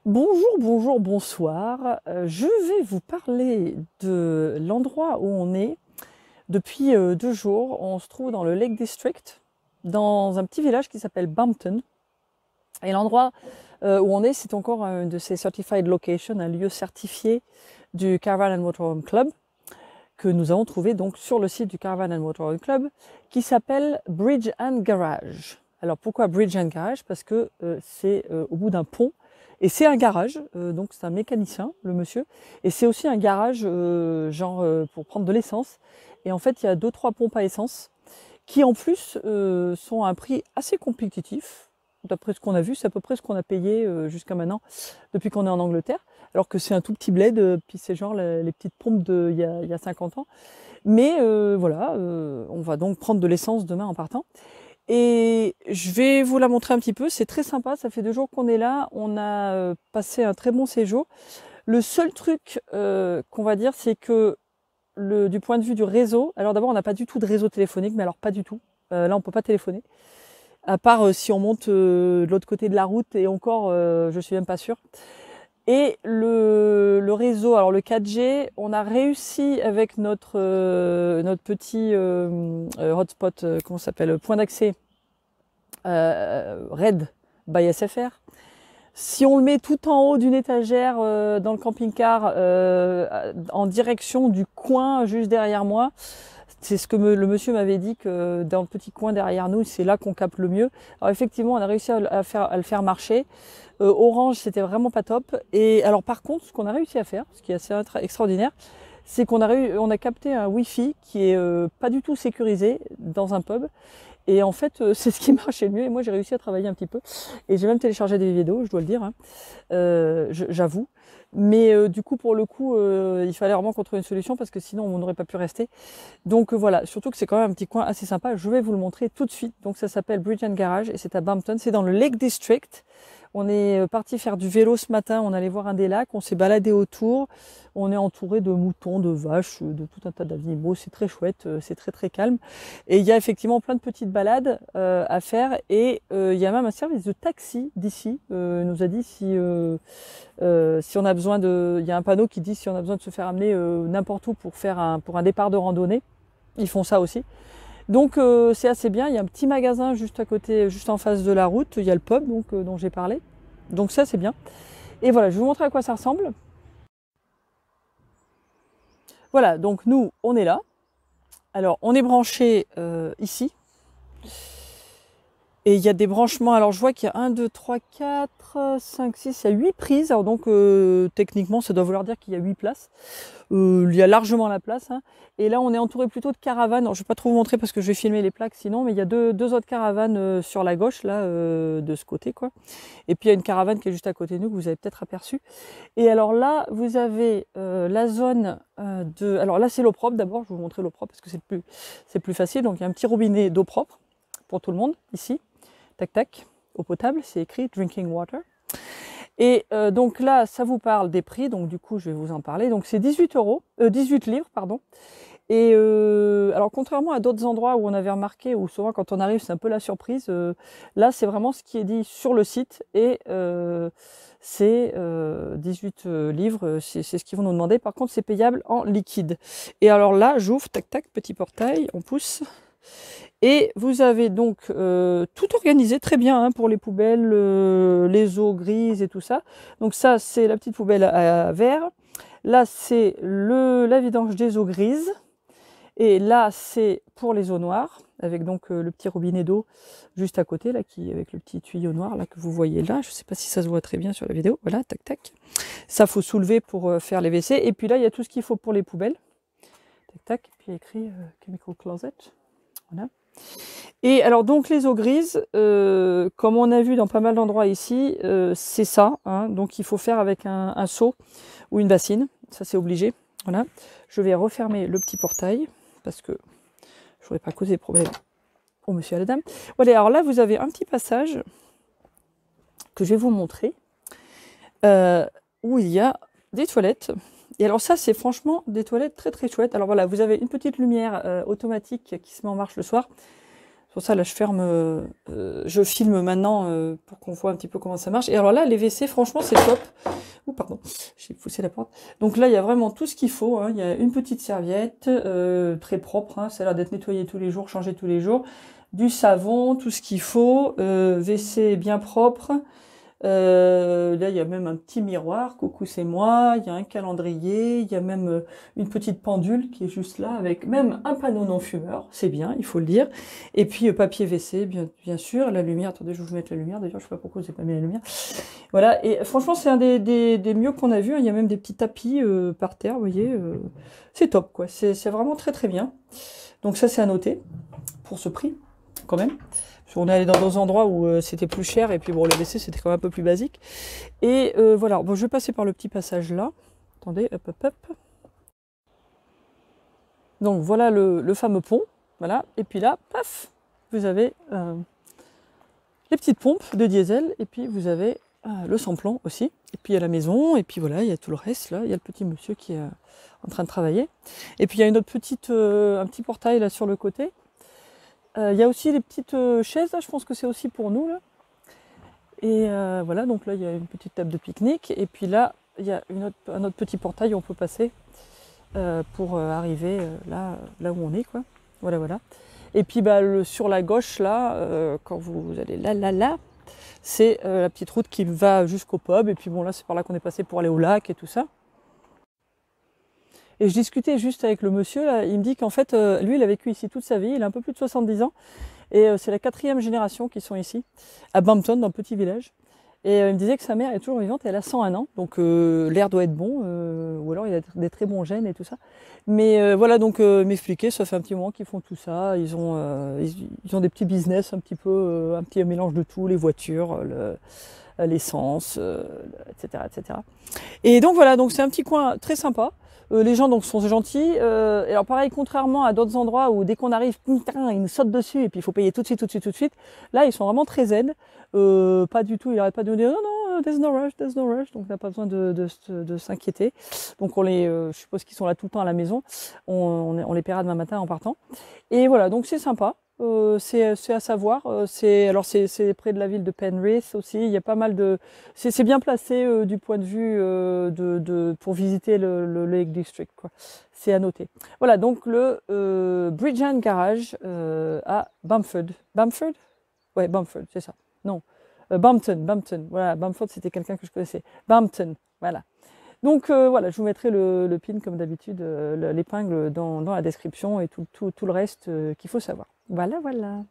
Bonjour, bonjour, bonsoir. Je vais vous parler de l'endroit où on est depuis 2 jours. On se trouve dans le Lake District, dans un petit village qui s'appelle Bampton. Et l'endroit où on est, c'est encore un de ces Certified Locations, un lieu certifié du Caravan and Motorhome Club, que nous avons trouvé donc sur le site du Caravan and Motorhome Club, qui s'appelle Bridge and Garage. Alors pourquoi Bridge and Garage? Parce que c'est au bout d'un pont. Et c'est un garage, donc c'est un mécanicien, le monsieur. Et c'est aussi un garage, pour prendre de l'essence. Et en fait, il y a 2-3 pompes à essence qui, en plus, sont à un prix assez compétitif. D'après ce qu'on a vu, c'est à peu près ce qu'on a payé jusqu'à maintenant, depuis qu'on est en Angleterre. Alors que c'est un tout petit bled, puis c'est genre les petites pompes d'il y a 50 ans. Mais voilà, on va donc prendre de l'essence demain en partant. Et je vais vous la montrer un petit peu, c'est très sympa, ça fait 2 jours qu'on est là, on a passé un très bon séjour. Le seul truc qu'on va dire, c'est que du point de vue du réseau, alors d'abord on n'a pas du tout de réseau téléphonique, mais alors pas du tout, là on peut pas téléphoner, à part si on monte de l'autre côté de la route, et encore je suis même pas sûre. Et le réseau, alors le 4G, on a réussi avec notre petit hotspot, comment ça s'appelle, point d'accès Red by SFR. Si on le met tout en haut d'une étagère dans le camping-car, en direction du coin juste derrière moi, c'est ce que le monsieur m'avait dit, que dans le petit coin derrière nous, c'est là qu'on capte le mieux. Alors effectivement, on a réussi à le faire marcher. Orange, c'était vraiment pas top. Et alors par contre, ce qu'on a réussi à faire, ce qui est assez extraordinaire, c'est qu'on a capté un Wi-Fi qui est pas du tout sécurisé dans un pub. Et en fait, c'est ce qui marchait le mieux. Et moi, j'ai réussi à travailler un petit peu. Et j'ai même téléchargé des vidéos, je dois le dire, hein. J'avoue. Mais du coup, pour le coup, il fallait vraiment qu'on trouve une solution parce que sinon, on n'aurait pas pu rester. Donc voilà, surtout que c'est quand même un petit coin assez sympa. Je vais vous le montrer tout de suite. Donc ça s'appelle Bridge and Garage et c'est à Bampton. C'est dans le Lake District. On est parti faire du vélo ce matin. On allait voir un des lacs. On s'est baladé autour. On est entouré de moutons, de vaches, de tout un tas d'animaux. C'est très chouette. C'est très très calme. Et il y a effectivement plein de petites balades à faire. Et il y a même un service de taxi d'ici. Il nous a dit si on a besoin de... Il y a un panneau qui dit si on a besoin de se faire amener n'importe où pour un départ de randonnée. Ils font ça aussi. Donc c'est assez bien. Il y a un petit magasin juste à côté, juste en face de la route. Il y a le pub donc, dont j'ai parlé. Donc ça c'est bien. Et voilà, je vais vous montrer à quoi ça ressemble. Voilà, donc nous, on est là. Alors, on est branché ici. Et il y a des branchements. Alors, je vois qu'il y a 1, 2, 3, 4, 5, 6, il y a 8 prises. Alors donc, techniquement, ça doit vouloir dire qu'il y a 8 places. Il y a largement la place, hein. Et là, on est entouré plutôt de caravanes. Alors, je ne vais pas trop vous montrer parce que je vais filmer les plaques sinon, mais il y a deux autres caravanes sur la gauche, là, de ce côté, quoi. Et puis, il y a une caravane qui est juste à côté de nous, que vous avez peut-être aperçu. Et alors là, vous avez la zone de... Alors là, c'est l'eau propre. D'abord, je vais vous montrer l'eau propre parce que c'est plus facile. Donc, il y a un petit robinet d'eau propre pour tout le monde, ici. Tac, tac, eau potable, c'est écrit Drinking Water. Et donc là, ça vous parle des prix, donc du coup, je vais vous en parler. Donc c'est 18 livres, pardon. Et alors, contrairement à d'autres endroits où on avait remarqué, où souvent quand on arrive, c'est un peu la surprise, là, c'est vraiment ce qui est dit sur le site. Et c'est 18 livres, c'est ce qu'ils vont nous demander. Par contre, c'est payable en liquide. Et alors là, j'ouvre, tac, tac, petit portail, on pousse. Et vous avez donc tout organisé très bien, hein, pour les poubelles, les eaux grises et tout ça. Donc ça, c'est la petite poubelle à verre. Là, c'est la vidange des eaux grises. Et là, c'est pour les eaux noires, avec donc le petit robinet d'eau juste à côté, là, avec le petit tuyau noir là, que vous voyez là. Je ne sais pas si ça se voit très bien sur la vidéo. Voilà, tac, tac. Ça, faut soulever pour faire les WC. Et puis là, il y a tout ce qu'il faut pour les poubelles. Tac, tac. Et puis il y a écrit Chemical Closet. Voilà. Et alors donc les eaux grises, comme on a vu dans pas mal d'endroits ici, c'est ça, hein, donc il faut faire avec un seau ou une bassine, ça c'est obligé. Voilà. Je vais refermer le petit portail parce que je ne voudrais pas causer problème au monsieur et à la dame. Voilà, alors là vous avez un petit passage que je vais vous montrer où il y a des toilettes. Et alors ça, c'est franchement des toilettes très très chouettes. Alors voilà, vous avez une petite lumière automatique qui se met en marche le soir. Pour ça, là, je filme maintenant pour qu'on voit un petit peu comment ça marche. Et alors là, les WC, franchement, c'est top. Oh, pardon, j'ai poussé la porte. Donc là, il y a vraiment tout ce qu'il faut. Hein. Il y a une petite serviette, très propre. Hein. Ça a l'air d'être nettoyé tous les jours, changé tous les jours. Du savon, tout ce qu'il faut. WC bien propre. Là, il y a même un petit miroir, coucou c'est moi, il y a un calendrier, il y a même une petite pendule qui est juste là, avec même un panneau non-fumeur, c'est bien, il faut le dire. Et puis papier WC, bien sûr, la lumière, attendez, je vais vous mettre la lumière, d'ailleurs je sais pas pourquoi j'ai pas mis la lumière. Voilà, et franchement c'est un des mieux qu'on a vu, hein. Il y a même des petits tapis par terre, vous voyez, c'est top quoi, c'est vraiment très très bien. Donc ça c'est à noter, pour ce prix, quand même. On est allé dans des endroits où c'était plus cher et puis bon, le WC c'était quand même un peu plus basique. Et voilà, bon, je vais passer par le petit passage là. Attendez, hop, hop, hop. Donc voilà le fameux pont, voilà. Et puis là, paf, vous avez les petites pompes de diesel et puis vous avez le samplon aussi. Et puis il y a la maison et puis voilà, il y a tout le reste là. Il y a le petit monsieur qui est en train de travailler. Et puis il y a une autre petite, un petit portail là sur le côté. Il y a aussi les petites chaises, là, je pense que c'est aussi pour nous. Là. Et voilà, donc là, il y a une petite table de pique-nique. Et puis là, il y a un autre petit portail où on peut passer pour arriver là où on est. Quoi. Voilà, voilà. Et puis bah, sur la gauche, là, quand vous allez là, c'est la petite route qui va jusqu'au pub. Et puis bon, là, c'est par là qu'on est passé pour aller au lac et tout ça. Et je discutais juste avec le monsieur, là, il me dit qu'en fait, lui, il a vécu ici toute sa vie, il a un peu plus de 70 ans, et c'est la 4e génération qui sont ici, à Bampton, dans le petit village. Et il me disait que sa mère est toujours vivante, et elle a 101 ans, donc l'air doit être bon, ou alors il a des très bons gènes et tout ça. Mais voilà, donc m'expliquer, ça fait un petit moment qu'ils font tout ça, ils ont des petits business un petit peu, un petit mélange de tout, les voitures, l'essence, etc., etc. Et donc voilà, donc c'est un petit coin très sympa. Les gens donc sont gentils. Et alors pareil, contrairement à d'autres endroits où dès qu'on arrive, ils nous sautent dessus et puis il faut payer tout de suite, tout de suite, tout de suite. Là, ils sont vraiment très zen. Pas du tout, ils n'arrêtent pas de nous dire non, non, there's no rush, there's no rush. Donc on n'a pas besoin de s'inquiéter. Donc je suppose qu'ils sont là tout le temps à la maison. On les paiera demain matin en partant. Et voilà, donc c'est sympa. C'est à savoir. C'est près de la ville de Penrith aussi. Il y a pas mal de. C'est bien placé du point de vue pour visiter le Lake District. Quoi. C'est à noter. Voilà donc le Bridge End Garage à Bamford. Bamford? Ouais, Bamford, c'est ça. Non, Bampton. Voilà, Bamford c'était quelqu'un que je connaissais. Bampton, voilà. Donc voilà, je vous mettrai le pin comme d'habitude, l'épingle dans la description et tout le reste qu'il faut savoir. Voilà, voilà.